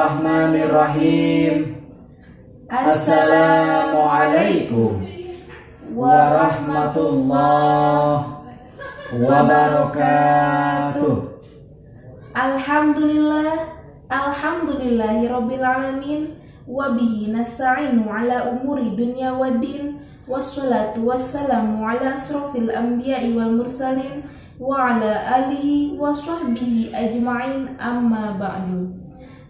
Bismillahirrahmanirrahim. Assalamualaikum warahmatullahi wabarakatuh. Alhamdulillahirabbil alamin wa bihi nasta'inu ala umuri dunya waddin wassalatu wassalamu ala asrofil anbiya'i wal mursalin wa ala alihi wa sahbihi ajma'in, amma ba'du.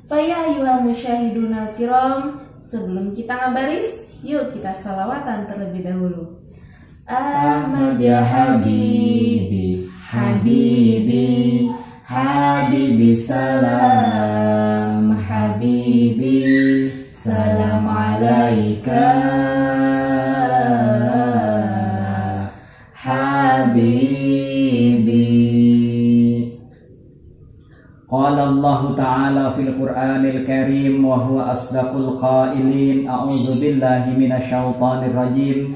Faya ayuha musyahidunal kiram, sebelum kita ngabaris, yuk kita salawatan terlebih dahulu. Ahmad ya habibi, habibi, habibi salam, habibi salam alaika, habibi. Qala Allah Ta'ala fil Qur'anil Karim wa huwa asdaqul qailin. A'udzu billahi minasyaitonir rajim.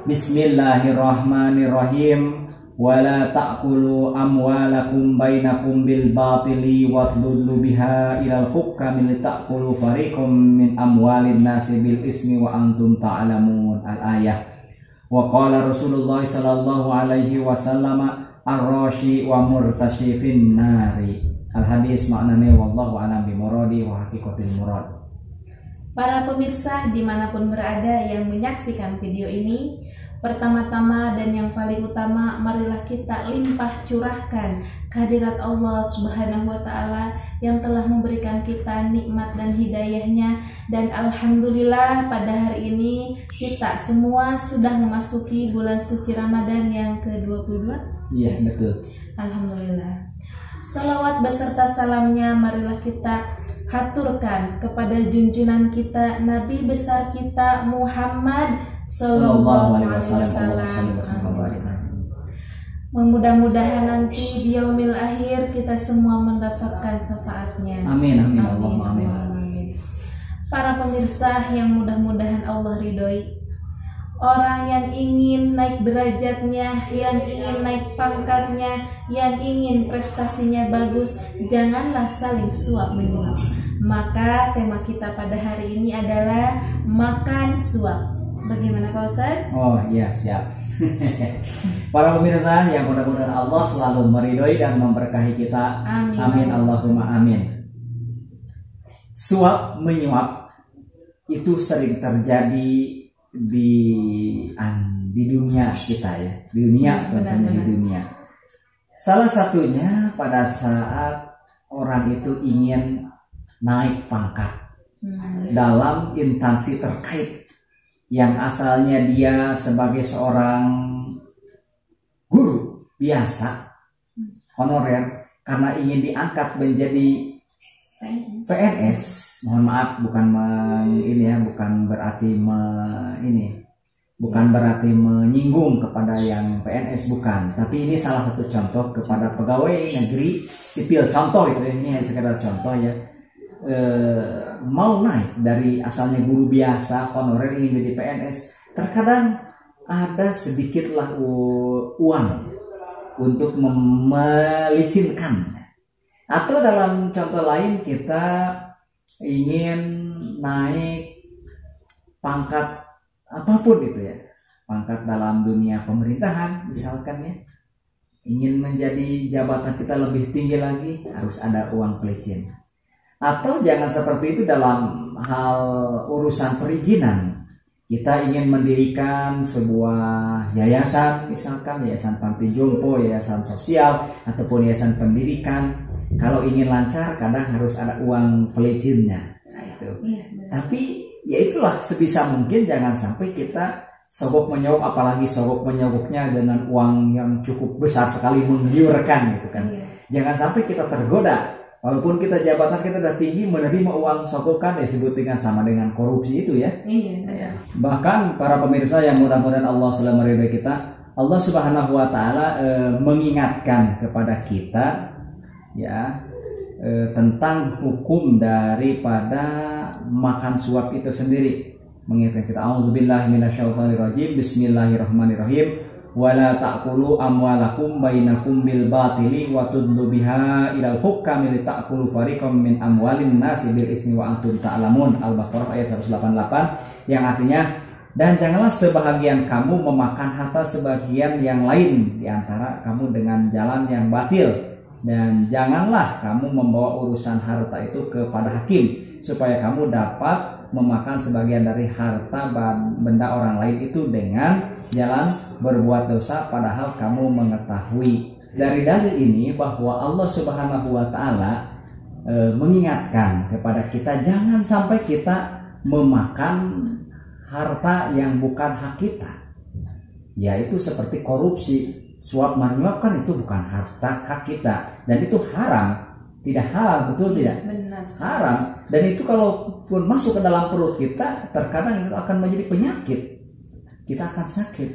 Bismillahirrahmanirrahim. Wa la ta'kulu amwalakum bainakum bil batili wa tudlu biha ilal hukami li ta'kulu fariqum min amwalin nasi bil ismi wa antum ta'lamun. Al-ayah. Wa qala Rasulullah sallallahu alaihi wasallam ar-rashi wa murtashi fin nari. Al-hadis maknanya wallahu a'lam bimuradi wa haqiqatil murad. Para pemirsa dimanapun berada yang menyaksikan video ini, pertama-tama dan yang paling utama, marilah kita limpah curahkan kehadirat Allah Subhanahu wa Ta'ala yang telah memberikan kita nikmat dan hidayahnya. Dan alhamdulillah pada hari ini kita semua sudah memasuki bulan suci Ramadan yang ke-22. Iya, betul. Alhamdulillah. Salawat beserta salamnya marilah kita haturkan kepada junjungan kita, Nabi besar kita Muhammad Sallallahu Alaihi Wasallam. Mudah-mudahan nanti di yaumil akhir kita semua mendapatkan syafaatnya. Amin, amin, Allahumma amin. Para pemirsa yang mudah-mudahan Allah ridhoi, orang yang ingin naik derajatnya, yang ingin naik pangkatnya, yang ingin prestasinya bagus, janganlah saling suap menyuap. Maka tema kita pada hari ini adalah makan suap. Bagaimana Pak Ustaz? Oh iya, siap. Para pemirsa yang mudah-mudahan Allah selalu meridhoi dan memberkahi kita. Amin. Amin, Allahumma amin. Suap menyuap itu sering terjadi di dunia kita ya, di dunia tentunya di dunia. Salah satunya pada saat orang itu ingin naik pangkat dalam instansi terkait yang asalnya dia sebagai seorang guru biasa honorer, karena ingin diangkat menjadi PNS. Mohon maaf, bukan berarti menyinggung kepada yang PNS, bukan. Tapi ini salah satu contoh kepada pegawai negeri sipil. Contoh itu ya, ini sekedar contoh ya. Mau naik dari asalnya guru biasa honorer ingin menjadi PNS, terkadang ada sedikitlah uang untuk melicinkan. Atau dalam contoh lain, kita ingin naik pangkat apapun gitu ya, pangkat dalam dunia pemerintahan misalkan ya, ingin menjadi jabatan kita lebih tinggi lagi, harus ada uang pelicin. Atau jangan seperti itu dalam hal urusan perizinan, kita ingin mendirikan sebuah yayasan, misalkan yayasan panti jompo, yayasan sosial, ataupun yayasan pendidikan. Kalau ingin lancar, kadang harus ada uang pelicinnya. Nah, itu. Ya, tapi ya itulah, sebisa mungkin jangan sampai kita sogok menyogok, apalagi sogok menyogoknya dengan uang yang cukup besar sekali, menggiurkan gitu kan. Iya. Jangan sampai kita tergoda, walaupun kita jabatan kita udah tinggi, menerima uang sogokan, disebut sama dengan korupsi itu ya. Iya. Bahkan para pemirsa yang mudah-mudahan Allah selalu meridhai kita, Allah Subhanahu wa Ta'ala mengingatkan kepada kita ya tentang hukum daripada makan suap itu sendiri. Mengingatkan kita, auzubillahi minasyaitonirrajim, bismillahirrahmanirrahim, wala ta'kulu amwalakum bainakum bil batili wa tudlu biha ilal hukami li ta'kulu fariqam min amwalin nasi bil itsmi wa antum ta'lamun. Al-Baqarah ayat 188, yang artinya, dan janganlah sebahagian kamu memakan harta sebagian yang lain di antara kamu dengan jalan yang batil, dan janganlah kamu membawa urusan harta itu kepada hakim supaya kamu dapat memakan sebagian dari harta benda orang lain itu dengan jalan berbuat dosa padahal kamu mengetahui. Dari dalil ini bahwa Allah Subhanahu wa taala mengingatkan kepada kita jangan sampai kita memakan harta yang bukan hak kita. Yaitu seperti korupsi, suap menyuap, kan itu bukan harta hak kita dan itu haram. Tidak halal, betul tidak? Benar. Haram. Dan itu kalaupun masuk ke dalam perut kita, terkadang itu akan menjadi penyakit. Kita akan sakit.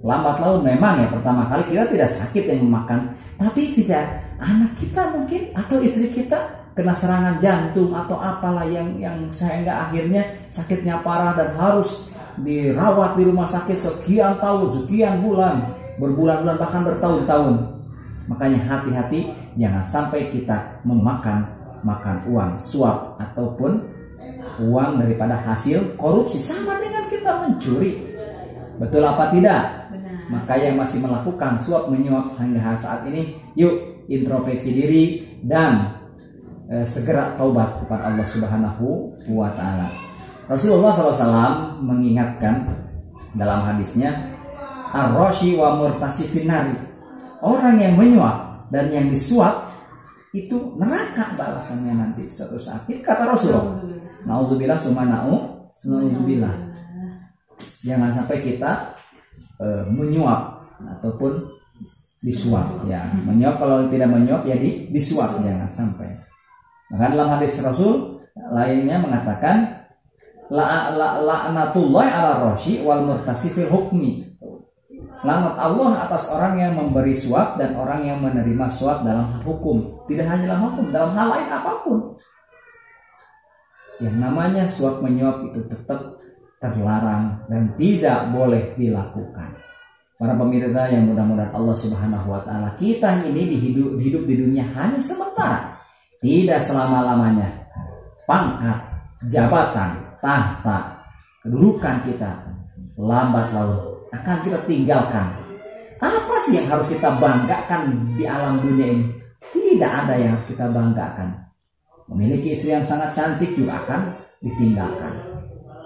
Lambat laun memang ya, pertama kali kita tidak sakit yang memakan, tapi tidak anak kita mungkin atau istri kita kena serangan jantung atau apalah yang sehingga akhirnya sakitnya parah dan harus dirawat di rumah sakit sekian tahun, sekian bulan, berbulan-bulan bahkan bertahun-tahun. Makanya hati-hati jangan sampai kita makan uang suap ataupun uang daripada hasil korupsi, sama dengan kita mencuri. Betul apa tidak? Benar. Maka yang masih melakukan suap menyuap hingga saat ini, yuk introspeksi diri dan segera taubat kepada Allah Subhanahu wa taala. Rasulullah SAW mengingatkan dalam hadisnya, ar-rashi wa murtasi finnari. Orang yang menyuap dan yang disuap itu neraka balasannya nanti suatu saat. Ini kata Rasulullah. Nauzubillah summa nauzubillah. Jangan sampai kita menyuap ataupun disuap ya. Menyuap, kalau tidak menyuap ya disuap, jangan sampai. Maka dalam hadis Rasul lainnya mengatakan la'natullahi 'ala rashi wal murtasi fil hukmi. Laknat Allah atas orang yang memberi suap dan orang yang menerima suap dalam hukum. Tidak hanya dalam hukum, dalam hal lain apapun. Yang namanya suap menyuap itu tetap terlarang dan tidak boleh dilakukan. Para pemirsa yang mudah-mudahan Allah Subhanahu wa taala, kita ini hidup di dunia hanya sementara. Tidak selama-lamanya. Pangkat, jabatan, tahta, kedudukan kita lambat laun akan kita tinggalkan. Apa sih yang harus kita banggakan di alam dunia ini? Tidak ada yang harus kita banggakan. Memiliki istri yang sangat cantik juga akan ditinggalkan.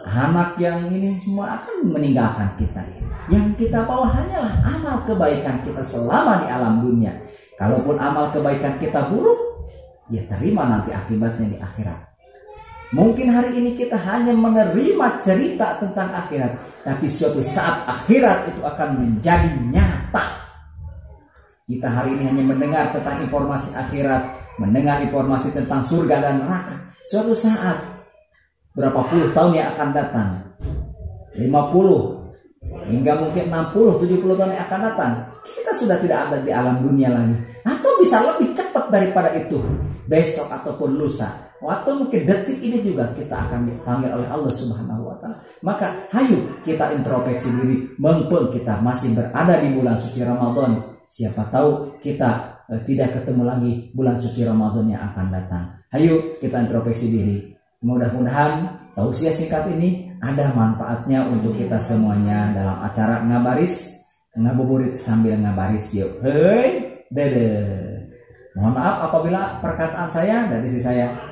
Anak yang ini semua akan meninggalkan kita. Yang kita bawa hanyalah amal kebaikan kita selama di alam dunia. Kalaupun amal kebaikan kita buruk, ya terima nanti akibatnya di akhirat. Mungkin hari ini kita hanya menerima cerita tentang akhirat, tapi suatu saat akhirat itu akan menjadi nyata. Kita hari ini hanya mendengar tentang informasi akhirat, mendengar informasi tentang surga dan neraka. Suatu saat, berapa puluh tahun yang akan datang, 50 hingga mungkin 60-70 tahun yang akan datang, kita sudah tidak ada di alam dunia lagi, atau bisa lebih cepat daripada itu, besok ataupun lusa. Waktu mungkin detik ini juga kita akan dipanggil oleh Allah Subhanahu wa taala. Maka hayu kita introspeksi diri, mumpung kita masih berada di bulan suci Ramadan. Siapa tahu kita tidak ketemu lagi bulan suci Ramadan yang akan datang. Hayu kita introspeksi diri. Mudah-mudahan tausiah singkat ini ada manfaatnya untuk kita semuanya dalam acara ngabaris, ngabuburit sambil ngabaris. Yuk, hei, dede. Mohon maaf apabila perkataan saya dari sisi saya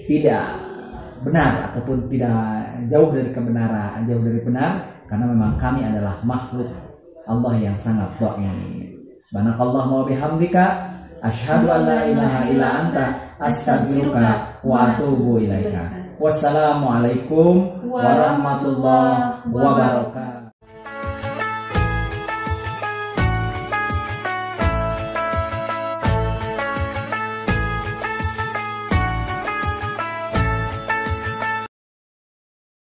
tidak benar ataupun tidak jauh dari kebenaran, jauh dari benar, karena memang kami adalah makhluk Allah yang sangat dhaif. Subhanakallahumma wa bihamdika asyhadu an la ilaha illa anta astaghfiruka wa atubu ilaika. Wassalamualaikum warahmatullahi wabarakatuh.